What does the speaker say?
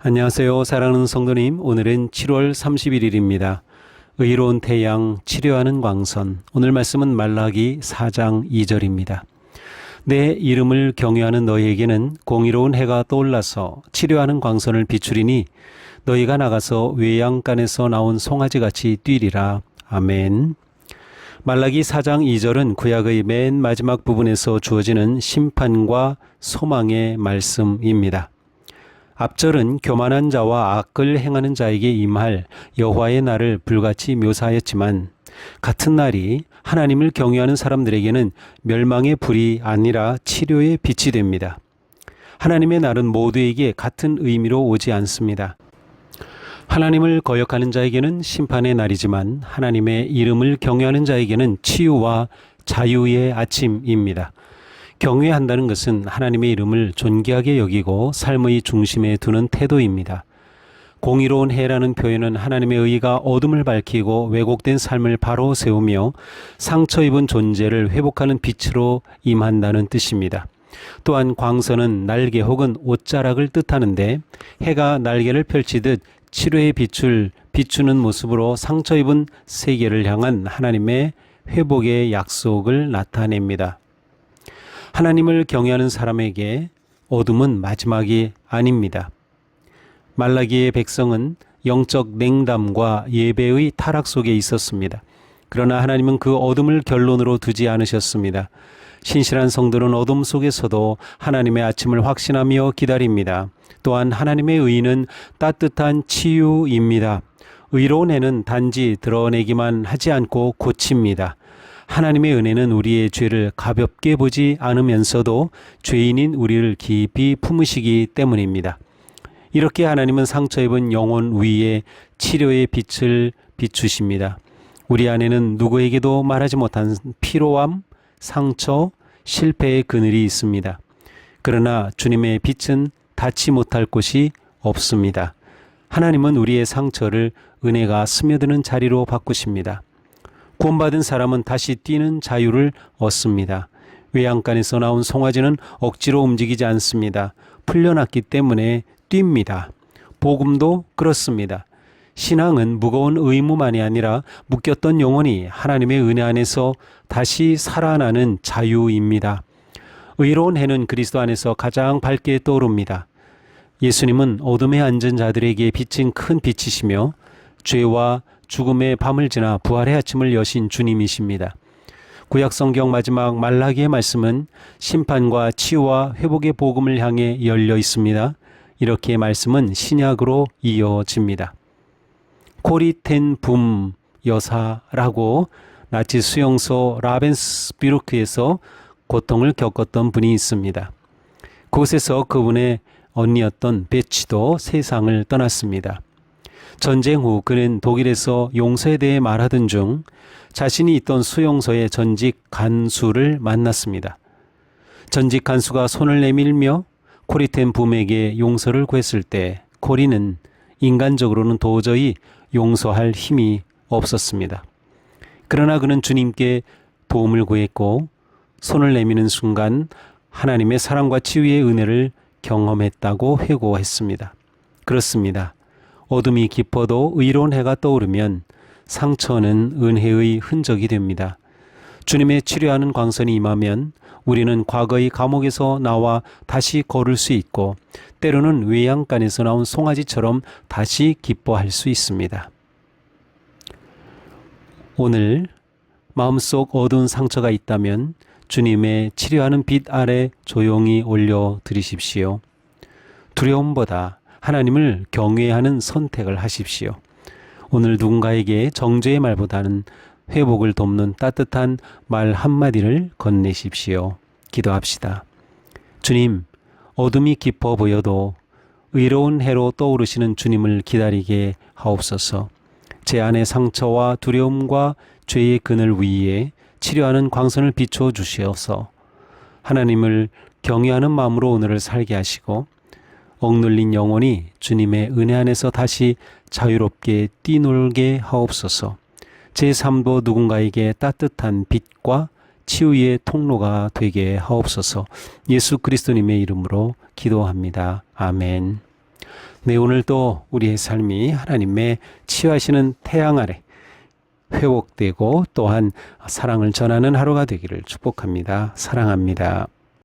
안녕하세요. 사랑하는 성도님, 오늘은 7월 31일입니다. 의로운 태양, 치료하는 광선. 오늘 말씀은 말라기 4장 2절입니다. 내 이름을 경외하는 너희에게는 공의로운 해가 떠올라서 치료하는 광선을 비추리니 너희가 나가서 외양간에서 나온 송아지같이 뛰리라. 아멘. 말라기 4장 2절은 구약의 맨 마지막 부분에서 주어지는 심판과 소망의 말씀입니다. 앞절은 교만한 자와 악을 행하는 자에게 임할 여호와의 날을 불같이 묘사하였지만 같은 날이 하나님을 경외하는 사람들에게는 멸망의 불이 아니라 치료의 빛이 됩니다. 하나님의 날은 모두에게 같은 의미로 오지 않습니다. 하나님을 거역하는 자에게는 심판의 날이지만 하나님의 이름을 경외하는 자에게는 치유와 자유의 아침입니다. 경외한다는 것은 하나님의 이름을 존귀하게 여기고 삶의 중심에 두는 태도입니다. 공의로운 해라는 표현은 하나님의 의가 어둠을 밝히고 왜곡된 삶을 바로 세우며 상처 입은 존재를 회복하는 빛으로 임한다는 뜻입니다. 또한 광선은 날개 혹은 옷자락을 뜻하는데 해가 날개를 펼치듯 치료의 빛을 비추는 모습으로 상처 입은 세계를 향한 하나님의 회복의 약속을 나타냅니다. 하나님을 경외하는 사람에게 어둠은 마지막이 아닙니다. 말라기의 백성은 영적 냉담과 예배의 타락 속에 있었습니다. 그러나 하나님은 그 어둠을 결론으로 두지 않으셨습니다. 신실한 성도는 어둠 속에서도 하나님의 아침을 확신하며 기다립니다. 또한 하나님의 의는 따뜻한 치유입니다. 의로운 해는 단지 드러내기만 하지 않고 고칩니다. 하나님의 은혜는 우리의 죄를 가볍게 보지 않으면서도 죄인인 우리를 깊이 품으시기 때문입니다. 이렇게 하나님은 상처 입은 영혼 위에 치료의 빛을 비추십니다. 우리 안에는 누구에게도 말하지 못한 피로함, 상처, 실패의 그늘이 있습니다. 그러나 주님의 빛은 닿지 못할 곳이 없습니다. 하나님은 우리의 상처를 은혜가 스며드는 자리로 바꾸십니다. 구원받은 사람은 다시 뛰는 자유를 얻습니다. 외양간에서 나온 송아지는 억지로 움직이지 않습니다. 풀려났기 때문에 뜁니다. 복음도 그렇습니다. 신앙은 무거운 의무만이 아니라 묶였던 영혼이 하나님의 은혜 안에서 다시 살아나는 자유입니다. 의로운 해는 그리스도 안에서 가장 밝게 떠오릅니다. 예수님은 어둠에 앉은 자들에게 비친 큰 빛이시며 죄와 죽음의 밤을 지나 부활의 아침을 여신 주님이십니다. 구약성경 마지막 말라기의 말씀은 심판과 치유와 회복의 복음을 향해 열려 있습니다. 이렇게 말씀은 신약으로 이어집니다. 코리텐 붐 여사라고 나치 수용소 라벤스비르크에서 고통을 겪었던 분이 있습니다. 그곳에서 그분의 언니였던 베치도 세상을 떠났습니다. 전쟁 후 그는 독일에서 용서에 대해 말하던 중 자신이 있던 수용소의 전직 간수를 만났습니다. 전직 간수가 손을 내밀며 코리텐 붐에게 용서를 구했을 때 코리는 인간적으로는 도저히 용서할 힘이 없었습니다. 그러나 그는 주님께 도움을 구했고 손을 내미는 순간 하나님의 사랑과 치유의 은혜를 경험했다고 회고했습니다. 그렇습니다. 어둠이 깊어도 의로운 해가 떠오르면 상처는 은혜의 흔적이 됩니다. 주님의 치료하는 광선이 임하면 우리는 과거의 감옥에서 나와 다시 걸을 수 있고 때로는 외양간에서 나온 송아지처럼 다시 기뻐할 수 있습니다. 오늘 마음속 어두운 상처가 있다면 주님의 치료하는 빛 아래 조용히 올려드리십시오. 두려움보다 하나님을 경외하는 선택을 하십시오. 오늘 누군가에게 정죄의 말보다는 회복을 돕는 따뜻한 말 한마디를 건네십시오. 기도합시다. 주님, 어둠이 깊어 보여도 의로운 해로 떠오르시는 주님을 기다리게 하옵소서. 제 안의 상처와 두려움과 죄의 그늘 위에 치료하는 광선을 비춰 주시옵소서. 하나님을 경외하는 마음으로 오늘을 살게 하시고 억눌린 영혼이 주님의 은혜 안에서 다시 자유롭게 뛰놀게 하옵소서. 제 삶도 누군가에게 따뜻한 빛과 치유의 통로가 되게 하옵소서. 예수 그리스도님의 이름으로 기도합니다. 아멘. 네, 오늘도 우리의 삶이 하나님의 치유하시는 태양 아래 회복되고 또한 사랑을 전하는 하루가 되기를 축복합니다. 사랑합니다.